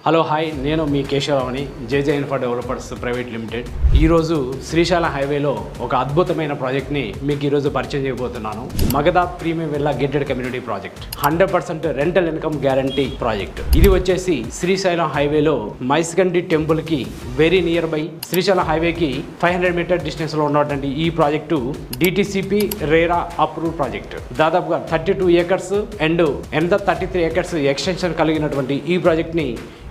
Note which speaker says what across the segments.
Speaker 1: Hello hi, నేను మీ కేశవరావుని, జేజే infra developers private limited. ఈరోజు శ్రీశైలం హైవేలో ఒక అద్భుతమైన ప్రాజెక్ట్ని మీకు ఈరోజు పరిచయం చేయబోతున్నాను. Magadha premium villa gated community project, 100% rental income guarantee project. ఇది వచ్చేసి శ్రీశైలం హైవేలో మైస్గండి టెంపుల్కి వెరీ నియర్ బై, శ్రీశైలం హైవేకి 500 మీటర్ డిస్టెన్స్లో ఉన్నటువంటి ఈ project DTCP RERA approve project. దాదాపుగా 32 ఏకర్స్ అండ్ 33 ఏకర్స్ ఎక్స్టెన్షన్ కలిగినటువంటి ఈ ప్రాజెక్ట్ని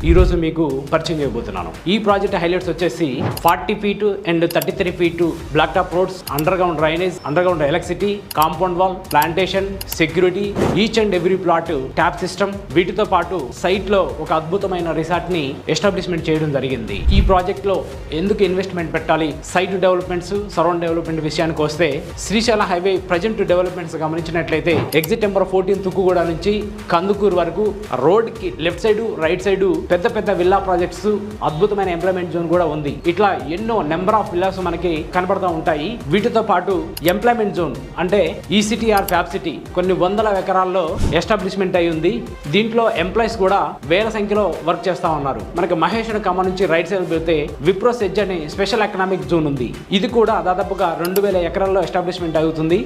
Speaker 1: ఈరోజు మీకు పరిచయం చేయబోతున్నాను. ఈ ప్రాజెక్ట్ హైలైట్స్ వచ్చేసి 40 feet and 33 feet black top roads, underground drainage, underground electricity, compound wall, plantation, security, each and every plot tap system. వీటితో పాటు సైట్ లో ఒక అద్భుతమైన రిసార్ట్ ని ఎస్టాబ్లిష్మెంట్ చేయడం జరిగింది. ఈ ప్రాజెక్ట్ లో ఎందుకు ఇన్వెస్ట్మెంట్ పెట్టాలి, సైట్ డెవలప్మెంట్స్, సరౌండ్ డెవలప్మెంట్ విషయానికి వస్తే, శ్రీశైలం హైవే ప్రజెంట్ డెవలప్మెంట్స్ గమనించినట్లయితే ఎగ్జిట్ నెంబర్ 14 తుక్కుగూడ నుంచి కందుకూరు వరకు రోడ్ కి లెఫ్ట్ సైడ్, రైట్ సైడ్ పెద్ద పెద్ద విల్లా ప్రాజెక్ట్స్, అద్భుతమైన ఎంప్లాయ్మెంట్ జోన్ కూడా ఉంది. ఇట్లా ఎన్నో నెంబర్ ఆఫ్ విల్లాస్ మనకి కనబడుతూ ఉంటాయి. వీటితో పాటు ఎంప్లాయ్మెంట్ జోన్ అంటే ఈసిటీఆర్ ఫ్యాబ్ సిటీ కొన్ని వందల ఎకరాల్లో ఎస్టాబ్లిష్మెంట్ అయి ఉంది. దీంట్లో ఎంప్లాయీస్ కూడా వేల సంఖ్యలో వర్క్ చేస్తా ఉన్నారు. మనకి మహేశ్వర కమ్మ నుంచి రైట్ సైడ్ వెళ్తే విప్రో సెజ్ అనే స్పెషల్ ఎకనామిక్ జోన్ ఉంది. ఇది కూడా దాదాపుగా 2000 ఎకరాల్లో ఎస్టాబ్లిష్మెంట్ అవుతుంది.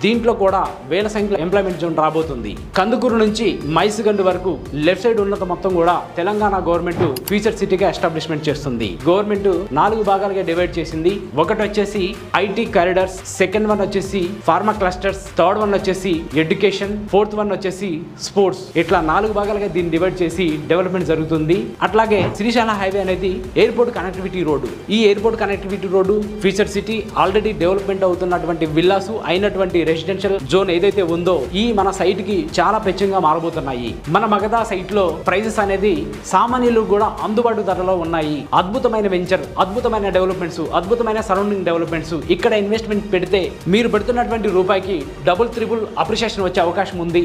Speaker 1: దీంట్లో కూడా వేల సంఖ్యలో ఎంప్లాయ్మెంట్ జోన్ రాబోతుంది. కందుకూరు నుంచి మైసుగండి వరకు లెఫ్ట్ సైడ్ ఉన్నత మొత్తం కూడా తెలంగాణ గవర్నమెంట్ ఫ్యూచర్ సిటీగా ఎస్టాబ్లిష్మెంట్ చేస్తుంది. గవర్నమెంట్ 4 భాగాలుగా డివైడ్ చేసింది. ఒకటి వచ్చేసి ఐటీ కారిడార్స్, సెకండ్ వన్ వచ్చేసి ఫార్మా క్లస్టర్స్, థర్డ్ వన్ వచ్చేసి ఎడ్యుకేషన్, ఫోర్త్ వన్ వచ్చేసి స్పోర్ట్స్. ఇట్లా 4 భాగాలుగా దీన్ని డివైడ్ చేసి డెవలప్మెంట్ జరుగుతుంది. అట్లాగే శ్రీశైలం హైవే అనేది ఎయిర్పోర్ట్ కనెక్టివిటీ రోడ్డు. ఈ airport connectivity road, future city, already development అవుతున్నటువంటి విల్లాస్ అయినటువంటి రెసిడెన్షియల్ జోన్ ఏదైతే ఉందో ఈ మన సైట్ కి చాలా పెచ్చంగా మారబోతున్నాయి. మన మగధ సైట్ లో ప్రైజెస్ అనేది సామాన్యులు కూడా అందుబాటు ధరలో ఉన్నాయి. అద్భుతమైన వెంచర్, అద్భుతమైన డెవలప్మెంట్స్, అద్భుతమైన సరౌండింగ్ డెవలప్మెంట్స్. ఇక్కడ ఇన్వెస్ట్మెంట్ పెడితే మీరు పెడుతున్నటువంటి రూపాయికి డబుల్, త్రిబుల్ అప్రిషియేషన్ వచ్చే అవకాశం ఉంది.